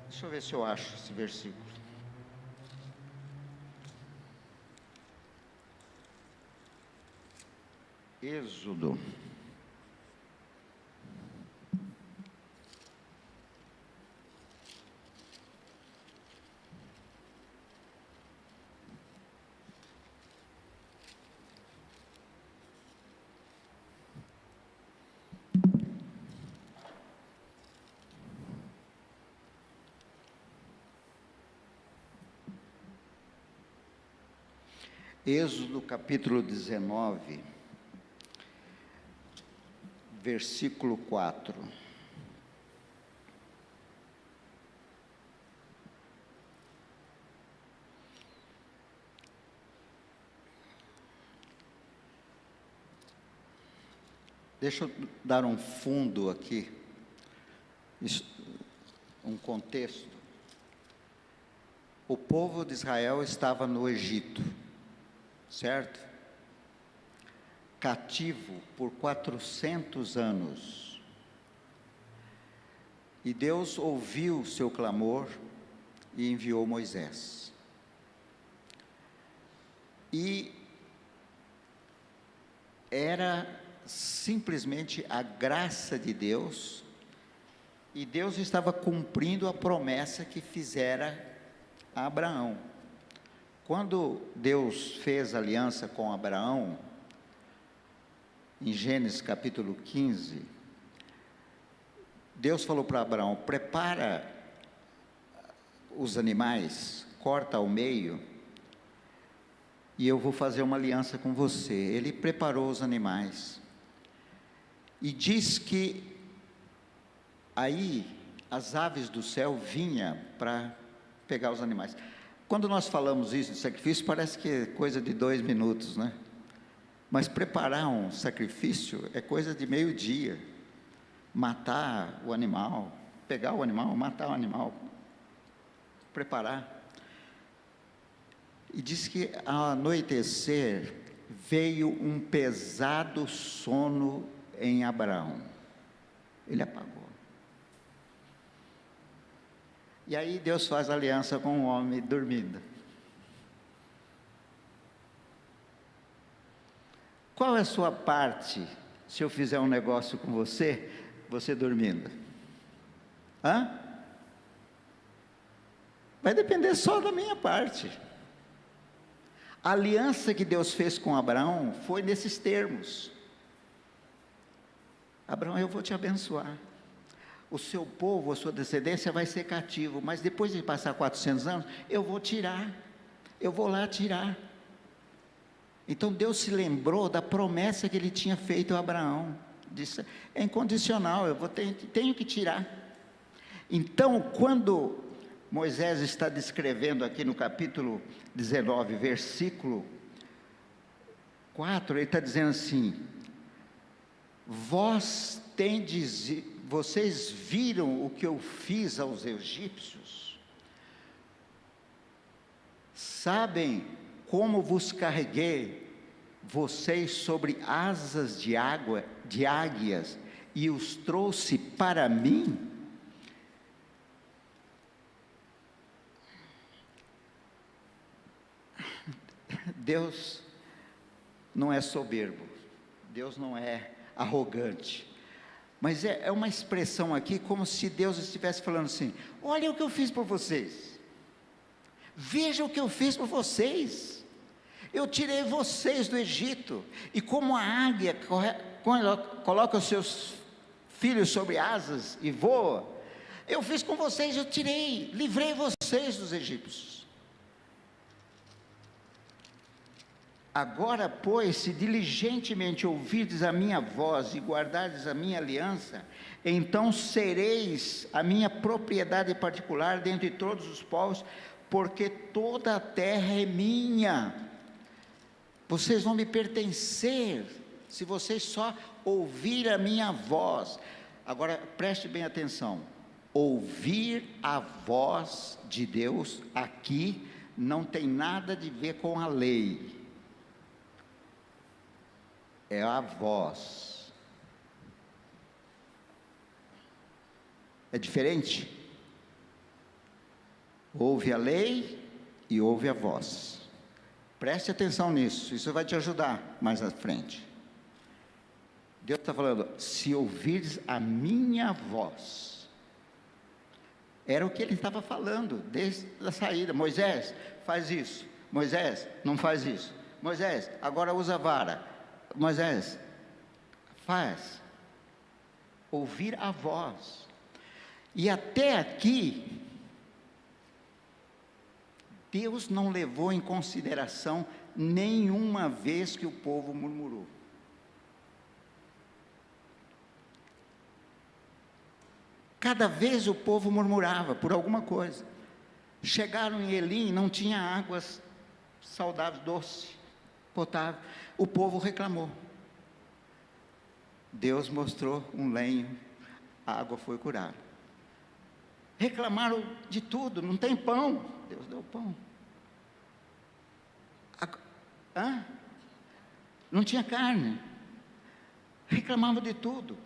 Deixa eu ver se eu acho esse versículo. Êxodo. Êxodo capítulo 19, versículo 4. Deixa eu dar um fundo aqui, um contexto. O povo de Israel estava no Egito, certo? Cativo por 400 anos. E Deus ouviu o seu clamor e enviou Moisés. E era simplesmente a graça de Deus, e Deus estava cumprindo a promessa que fizera a Abraão. Quando Deus fez aliança com Abraão, em Gênesis capítulo 15, Deus falou para Abraão: prepara os animais, corta ao meio, e eu vou fazer uma aliança com você. Ele preparou os animais, e diz que aí as aves do céu vinham para pegar os animais. Quando nós falamos isso de sacrifício, parece que é coisa de 2 minutos, né? Mas preparar um sacrifício é coisa de meio-dia. Matar o animal, pegar o animal, matar o animal, preparar. E diz que ao anoitecer veio um pesado sono em Abraão. Ele apagou. E aí Deus faz aliança com o homem dormindo. Qual é a sua parte se eu fizer um negócio com você, você dormindo? Hã? Vai depender só da minha parte. A aliança que Deus fez com Abraão foi nesses termos: Abraão, eu vou te abençoar. O seu povo, a sua descendência vai ser cativo, mas depois de passar 400 anos, eu vou tirar. Eu vou lá tirar. Então Deus se lembrou da promessa que ele tinha feito a Abraão. Disse: é incondicional, tenho que tirar. Então, quando Moisés está descrevendo aqui no capítulo 19, versículo 4, ele está dizendo assim: vocês viram o que eu fiz aos egípcios? Sabem como vos carreguei vocês sobre asas de águias e os trouxe para mim? Deus não é soberbo, Deus não é arrogante, mas é uma expressão aqui como se Deus estivesse falando assim: olha o que eu fiz por vocês, veja o que eu fiz por vocês, eu tirei vocês do Egito, e como a águia coloca os seus filhos sobre asas e voa, eu fiz com vocês, eu livrei vocês dos egípcios. Agora, pois, se diligentemente ouvirdes a minha voz e guardardes a minha aliança, então sereis a minha propriedade particular dentre todos os povos, porque toda a terra é minha. Vocês vão me pertencer, se vocês só ouvir a minha voz. Agora, preste bem atenção: ouvir a voz de Deus aqui não tem nada de ver com a lei. É a voz. É diferente? Ouve a lei e ouve a voz. Preste atenção nisso, isso vai te ajudar mais à frente. Deus está falando: se ouvires a minha voz. Era o que ele estava falando desde a saída: Moisés, faz isso. Moisés, não faz isso. Moisés, agora usa a vara. Moisés, faz. Ouvir a voz. E até aqui, Deus não levou em consideração nenhuma vez que o povo murmurou. Cada vez o povo murmurava por alguma coisa. Chegaram em Elim, não tinha águas saudáveis, doce, potável. O povo reclamou. Deus mostrou um lenho, a água foi curada. Reclamaram de tudo, não tem pão. Deus deu pão. Não tinha carne. Reclamavam de tudo.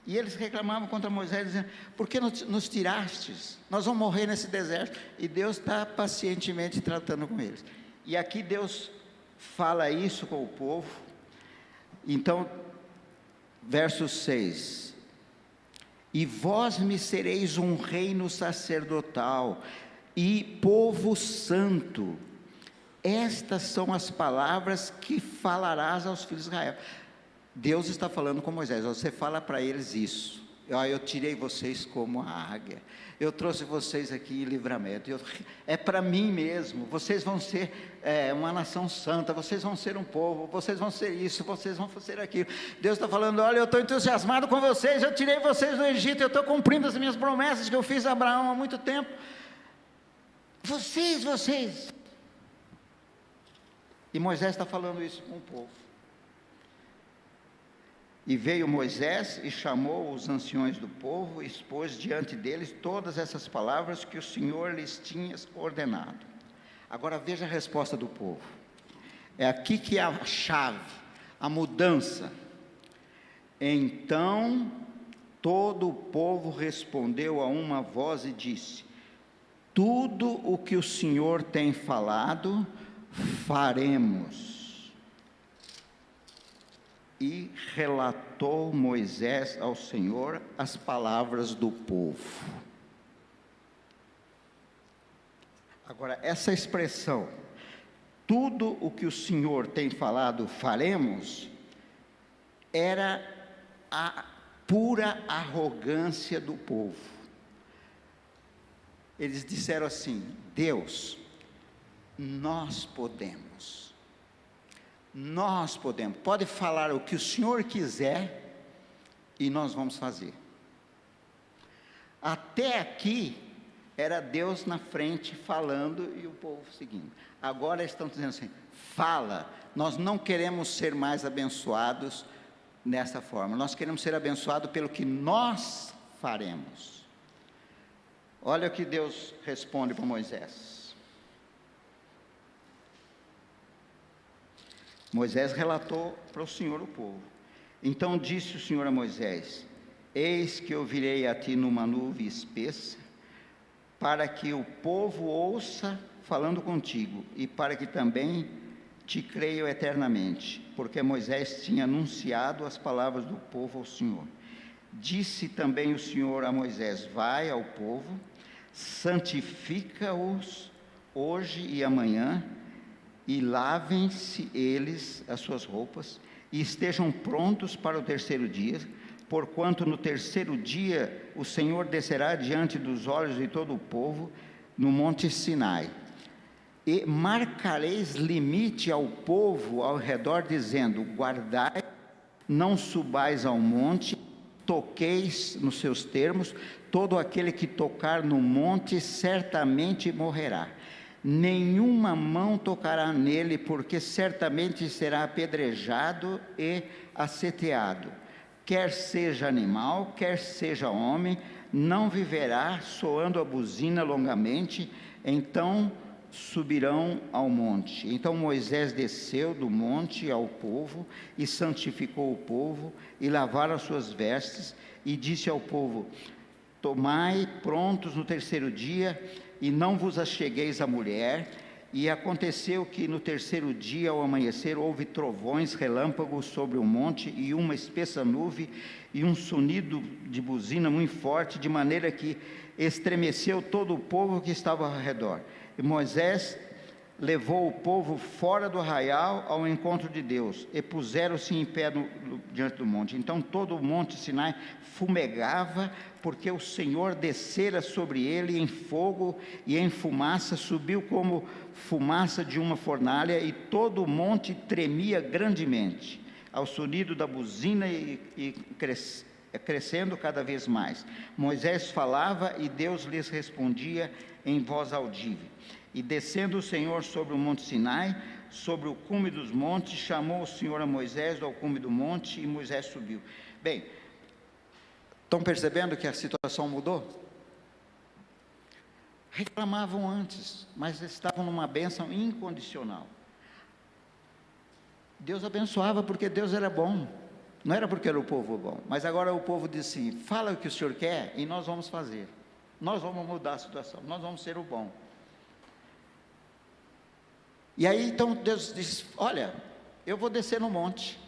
E eles reclamavam contra Moisés, dizendo: por que nos tirastes? Nós vamos morrer nesse deserto. E Deus está pacientemente tratando com eles. E aqui Deus fala isso com o povo. Então, verso 6: e vós me sereis um reino sacerdotal e povo santo. Estas são as palavras que falarás aos filhos de Israel. Deus está falando com Moisés. Você fala para eles isso: eu tirei vocês como a águia, eu trouxe vocês aqui em livramento, é para mim mesmo. Vocês vão ser uma nação santa, vocês vão ser um povo, vocês vão ser isso, vocês vão ser aquilo. Deus está falando: olha, eu estou entusiasmado com vocês, eu tirei vocês do Egito, eu estou cumprindo as minhas promessas que eu fiz a Abraão há muito tempo. Vocês. E Moisés está falando isso com o povo. E veio Moisés e chamou os anciões do povo, e expôs diante deles todas essas palavras que o Senhor lhes tinha ordenado. Agora veja a resposta do povo. É aqui que é a chave, a mudança. Então todo o povo respondeu a uma voz e disse: tudo o que o Senhor tem falado, faremos. E relatou Moisés ao Senhor as palavras do povo. Agora, essa expressão, tudo o que o Senhor tem falado, faremos, era a pura arrogância do povo. Eles disseram assim: Deus, nós podemos, pode falar o que o Senhor quiser e nós vamos fazer. Até aqui era Deus na frente falando e o povo seguindo. Agora estão dizendo assim: fala, nós não queremos ser mais abençoados dessa forma, nós queremos ser abençoados pelo que nós faremos. Olha o que Deus responde para Moisés. Moisés relatou para o Senhor o povo. Então disse o Senhor a Moisés: eis que eu virei a ti numa nuvem espessa, para que o povo ouça falando contigo, e para que também te creiam eternamente, porque Moisés tinha anunciado as palavras do povo ao Senhor. Disse também o Senhor a Moisés: vai ao povo, santifica-os hoje e amanhã, e lavem-se eles as suas roupas, e estejam prontos para o terceiro dia, porquanto no terceiro dia o Senhor descerá diante dos olhos de todo o povo no monte Sinai. E marcareis limite ao povo ao redor, dizendo: guardai, não subais ao monte, toqueis nos seus termos, todo aquele que tocar no monte certamente morrerá. Nenhuma mão tocará nele, porque certamente será apedrejado e aceteado. Quer seja animal, quer seja homem, não viverá soando a buzina longamente. Então subirão ao monte. Então Moisés desceu do monte ao povo, e santificou o povo, e lavaram as suas vestes, e disse ao povo: tomai prontos no terceiro dia, e não vos achegueis à mulher. E aconteceu que no terceiro dia, ao amanhecer, houve trovões, relâmpagos sobre o monte, e uma espessa nuvem, e um sonido de buzina muito forte, de maneira que estremeceu todo o povo que estava ao redor. E Moisés levou o povo fora do arraial ao encontro de Deus, e puseram-se em pé diante do monte. Então todo o monte Sinai fumegava, porque o Senhor descera sobre ele em fogo e em fumaça, subiu como fumaça de uma fornalha, e todo o monte tremia grandemente, ao sonido da buzina, e crescendo cada vez mais. Moisés falava e Deus lhes respondia em voz audível. E descendo o Senhor sobre o monte Sinai, sobre o cume dos montes, chamou o Senhor a Moisés ao cume do monte, e Moisés subiu. Bem, estão percebendo que a situação mudou? Reclamavam antes, mas estavam numa bênção incondicional. Deus abençoava porque Deus era bom, não era porque era o povo bom, mas agora o povo diz assim: fala o que o Senhor quer e nós vamos fazer, nós vamos mudar a situação, nós vamos ser o bom. E aí então Deus diz: olha, eu vou descer no monte,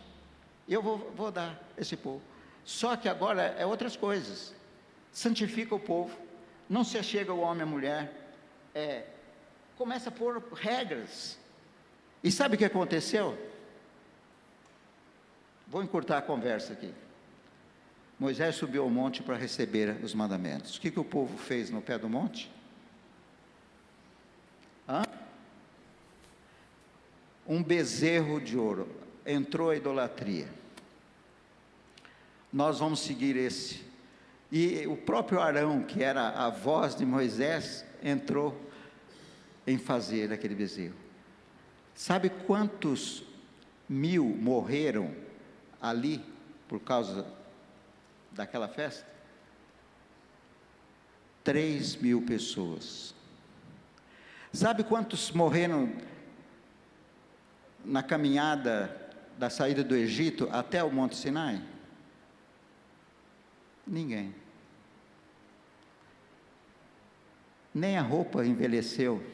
eu vou dar esse povo, só que agora é outras coisas, santifica o povo, não se achega o homem e a mulher, começa a pôr regras. E sabe o que aconteceu? Vou encurtar a conversa aqui. Moisés subiu ao monte para receber os mandamentos. O que o povo fez no pé do monte? Um bezerro de ouro. Entrou a idolatria. Nós vamos seguir esse. E o próprio Arão, que era a voz de Moisés, entrou em fazer aquele bezerro. Sabe quantos mil morreram ali por causa daquela festa? 3.000 pessoas. Sabe quantos morreram na caminhada da saída do Egito até o Monte Sinai? Ninguém. Nem a roupa envelheceu.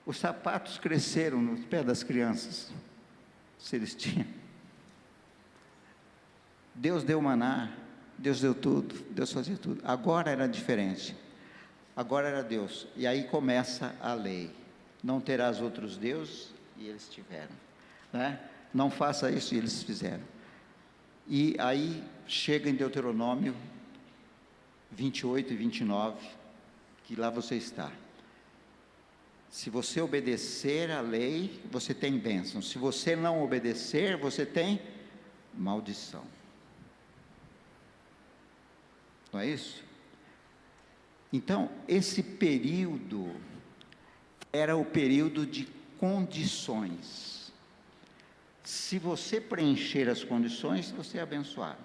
Os sapatos cresceram no pé das crianças, se eles tinham. Deus deu maná, Deus deu tudo, Deus fazia tudo. Agora era diferente. Agora era Deus. E aí começa a lei. Não terás outros deuses, e eles tiveram, né? Não faça isso, e eles fizeram. E aí chega em Deuteronômio 28 e 29, que lá você está. Se você obedecer à lei, você tem bênção. Se você não obedecer, você tem maldição. Não é isso? Então, esse período era o período de condições. Se você preencher as condições, você é abençoado.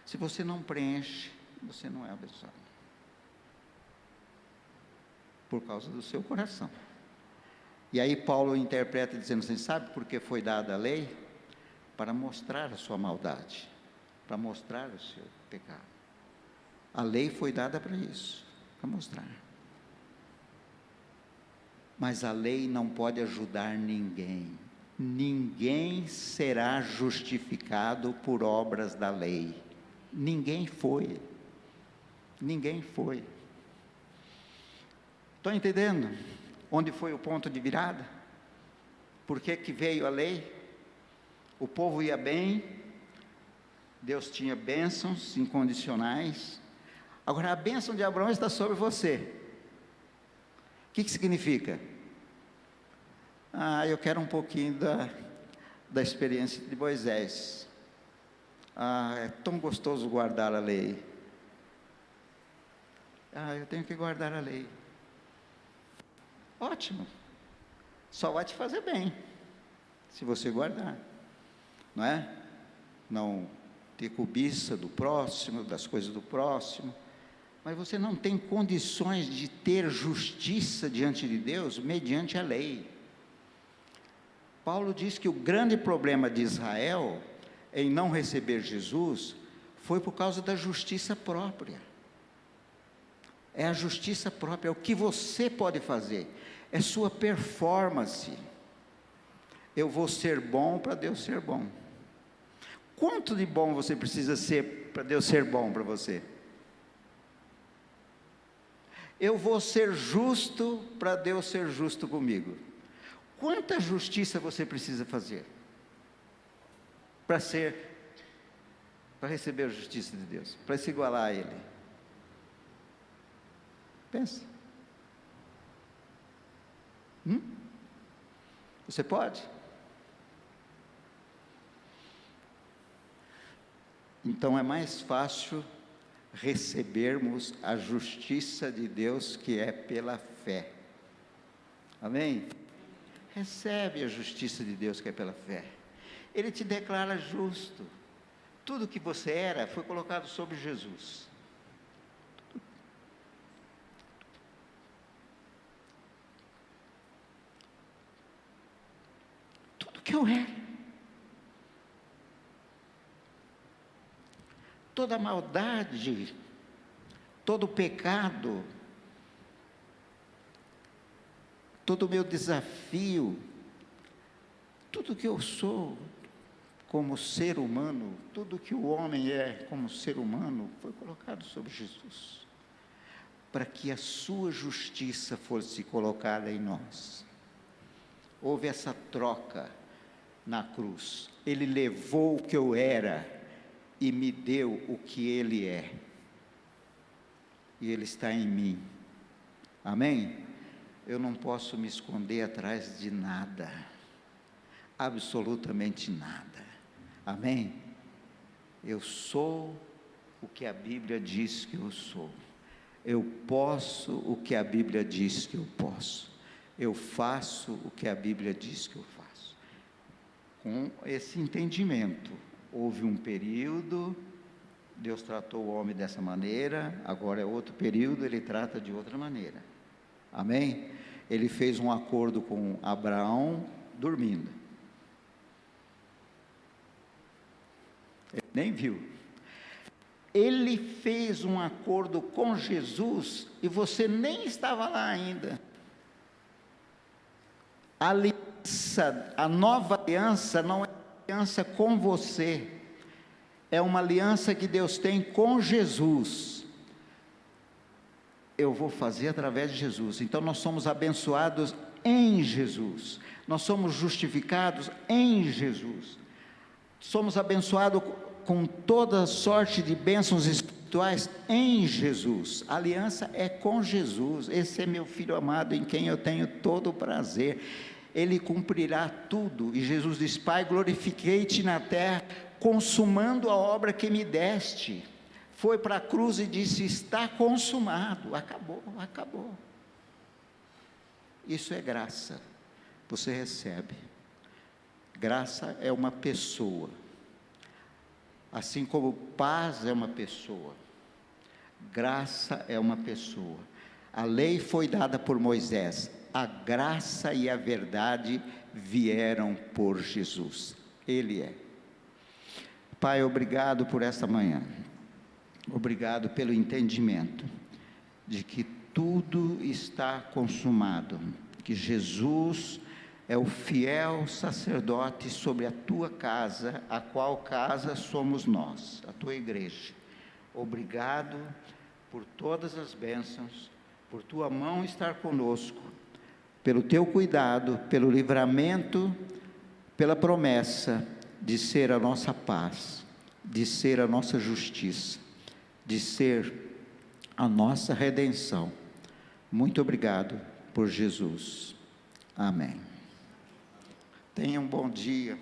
Se você não preenche, você não é abençoado. Por causa do seu coração. E aí Paulo interpreta dizendo assim: sabe por que foi dada a lei? Para mostrar a sua maldade, para mostrar o seu pecado. A lei foi dada para isso, para mostrar. Mas a lei não pode ajudar ninguém. Ninguém será justificado por obras da lei. Ninguém foi. Ninguém foi. Estão entendendo onde foi o ponto de virada? Por que veio a lei? O povo ia bem, Deus tinha bênçãos incondicionais. Agora a bênção de Abraão está sobre você. O que significa? Eu quero um pouquinho da experiência de Moisés. É tão gostoso guardar a lei. Eu tenho que guardar a lei. Ótimo. Só vai te fazer bem, se você guardar. Não é? Não ter cobiça do próximo, das coisas do próximo. Mas você não tem condições de ter justiça diante de Deus mediante a lei. Paulo diz que o grande problema de Israel em não receber Jesus foi por causa da justiça própria. É a justiça própria, é o que você pode fazer, é sua performance. Eu vou ser bom para Deus ser bom. Quanto de bom você precisa ser para Deus ser bom para você? Eu vou ser justo para Deus ser justo comigo. Quanta justiça você precisa fazer para receber a justiça de Deus, para se igualar a Ele? Pensa. Você pode? Então é mais fácil recebermos a justiça de Deus, que é pela fé. Amém? Recebe a justiça de Deus, que é pela fé. Ele te declara justo. Tudo que você era foi colocado sobre Jesus. Tudo que eu era. Toda maldade, todo pecado, todo o meu desafio, tudo que eu sou como ser humano, tudo que o homem é como ser humano, foi colocado sobre Jesus, para que a sua justiça fosse colocada em nós. Houve essa troca na cruz. Ele levou o que eu era e me deu o que Ele é, e Ele está em mim. Amém? Eu não posso me esconder atrás de nada, absolutamente nada. Amém? Eu sou o que a Bíblia diz que eu sou. Eu posso o que a Bíblia diz que eu posso. Eu faço o que a Bíblia diz que eu faço. Com esse entendimento, houve um período, Deus tratou o homem dessa maneira, agora é outro período, Ele trata de outra maneira. Amém? Ele fez um acordo com Abraão dormindo. Ele nem viu. Ele fez um acordo com Jesus e você nem estava lá ainda. A aliança, a nova aliança não é aliança com você, é uma aliança que Deus tem com Jesus. Eu vou fazer através de Jesus. Então nós somos abençoados em Jesus, nós somos justificados em Jesus, somos abençoados com toda sorte de bênçãos espirituais em Jesus. A aliança é com Jesus. Esse é meu filho amado, em quem eu tenho todo o prazer. Ele cumprirá tudo, e Jesus diz: Pai, glorifiquei-te na terra, consumando a obra que me deste. Foi para a cruz e disse: está consumado, acabou, acabou. Isso é graça, você recebe. Graça é uma pessoa, assim como paz é uma pessoa, graça é uma pessoa. A lei foi dada por Moisés, a graça e a verdade vieram por Jesus. Ele é. Pai, obrigado por esta manhã, obrigado pelo entendimento de que tudo está consumado, que Jesus é o fiel sacerdote sobre a tua casa, a qual casa somos nós, a tua igreja. Obrigado por todas as bênçãos, por tua mão estar conosco, pelo teu cuidado, pelo livramento, pela promessa de ser a nossa paz, de ser a nossa justiça, de ser a nossa redenção. Muito obrigado por Jesus. Amém. Tenha um bom dia.